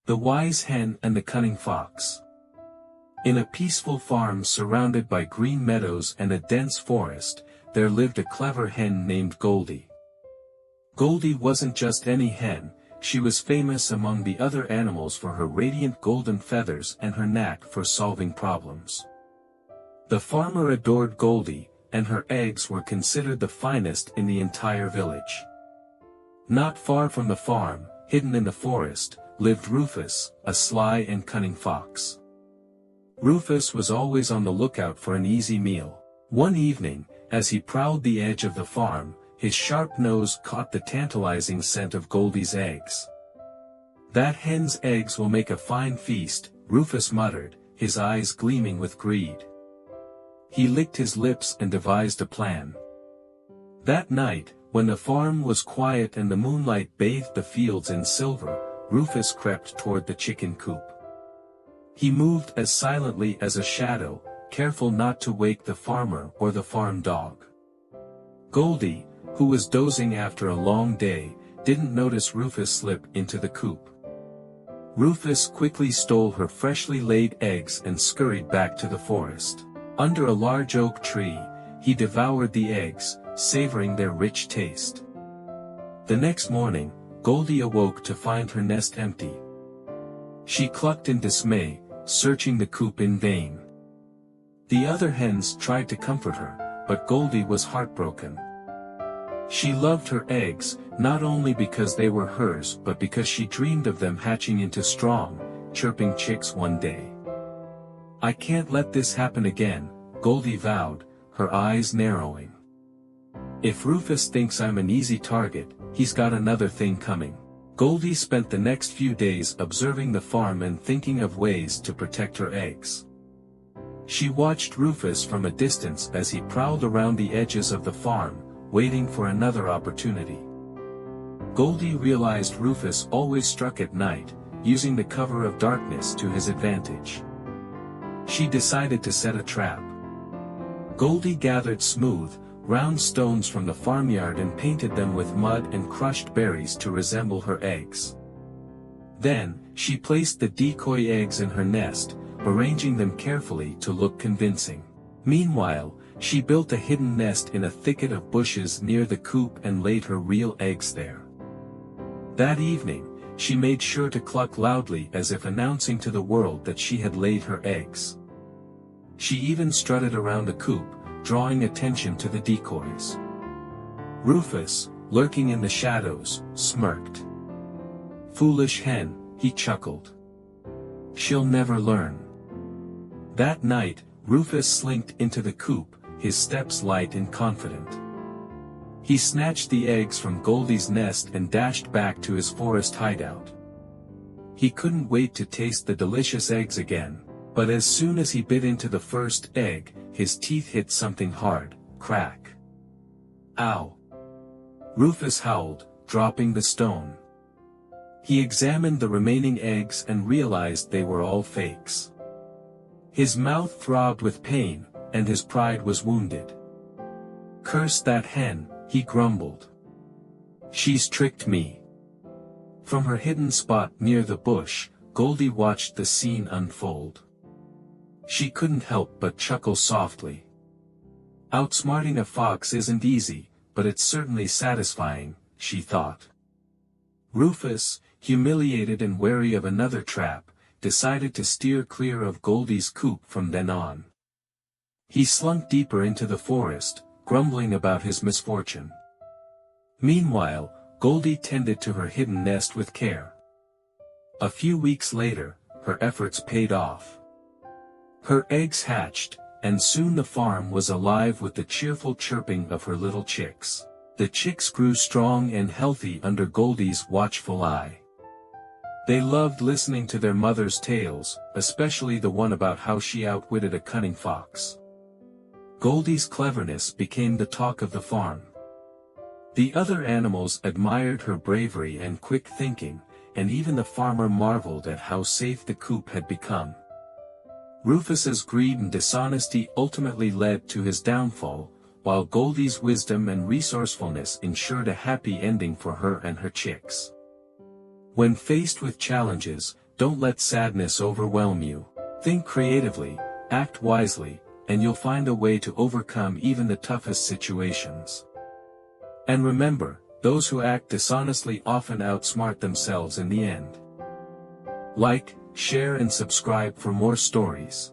The Wise Hen and the Cunning Fox. In a peaceful farm surrounded by green meadows and a dense forest, there lived a clever hen named Goldie. Goldie wasn't just any hen, she was famous among the other animals for her radiant golden feathers and her knack for solving problems. The farmer adored Goldie, and her eggs were considered the finest in the entire village. Not far from the farm, hidden in the forest, lived Rufus, a sly and cunning fox. Rufus was always on the lookout for an easy meal. One evening, as he prowled the edge of the farm, his sharp nose caught the tantalizing scent of Goldie's eggs. "That hen's eggs will make a fine feast," Rufus muttered, his eyes gleaming with greed. He licked his lips and devised a plan. That night, when the farm was quiet and the moonlight bathed the fields in silver, Rufus crept toward the chicken coop. He moved as silently as a shadow, careful not to wake the farmer or the farm dog. Goldie, who was dozing after a long day, didn't notice Rufus slip into the coop. Rufus quickly stole her freshly laid eggs and scurried back to the forest. Under a large oak tree, he devoured the eggs, savoring their rich taste. The next morning, Goldie awoke to find her nest empty. She clucked in dismay, searching the coop in vain. The other hens tried to comfort her, but Goldie was heartbroken. She loved her eggs, not only because they were hers but because she dreamed of them hatching into strong, chirping chicks one day. "I can't let this happen again," Goldie vowed, her eyes narrowing. "If Rufus thinks I'm an easy target, he's got another thing coming." Goldie spent the next few days observing the farm and thinking of ways to protect her eggs. She watched Rufus from a distance as he prowled around the edges of the farm, waiting for another opportunity. Goldie realized Rufus always struck at night, using the cover of darkness to his advantage. She decided to set a trap. Goldie gathered smooth, round stones from the farmyard and painted them with mud and crushed berries to resemble her eggs. Then, she placed the decoy eggs in her nest, arranging them carefully to look convincing. Meanwhile, she built a hidden nest in a thicket of bushes near the coop and laid her real eggs there. That evening, she made sure to cluck loudly as if announcing to the world that she had laid her eggs. She even strutted around the coop, drawing attention to the decoys. Rufus, lurking in the shadows, smirked. "Foolish hen," he chuckled. "She'll never learn." That night, Rufus slinked into the coop, his steps light and confident. He snatched the eggs from Goldie's nest and dashed back to his forest hideout. He couldn't wait to taste the delicious eggs again, but as soon as he bit into the first egg, his teeth hit something hard. Crack. "Ow!" Rufus howled, dropping the stone. He examined the remaining eggs and realized they were all fakes. His mouth throbbed with pain, and his pride was wounded. "Curse that hen," he grumbled. "She's tricked me." From her hidden spot near the bush, Goldie watched the scene unfold. She couldn't help but chuckle softly. Outsmarting a fox isn't easy, but it's certainly satisfying, she thought. Rufus, humiliated and wary of another trap, decided to steer clear of Goldie's coop from then on. He slunk deeper into the forest, grumbling about his misfortune. Meanwhile, Goldie tended to her hidden nest with care. A few weeks later, her efforts paid off. Her eggs hatched, and soon the farm was alive with the cheerful chirping of her little chicks. The chicks grew strong and healthy under Goldie's watchful eye. They loved listening to their mother's tales, especially the one about how she outwitted a cunning fox. Goldie's cleverness became the talk of the farm. The other animals admired her bravery and quick thinking, and even the farmer marveled at how safe the coop had become. Rufus's greed and dishonesty ultimately led to his downfall, while Goldie's wisdom and resourcefulness ensured a happy ending for her and her chicks. When faced with challenges, Don't let sadness overwhelm you. Think creatively, act wisely, and you'll find a way to overcome even the toughest situations. And remember, those who act dishonestly often outsmart themselves in the end. Like, share and subscribe for more stories.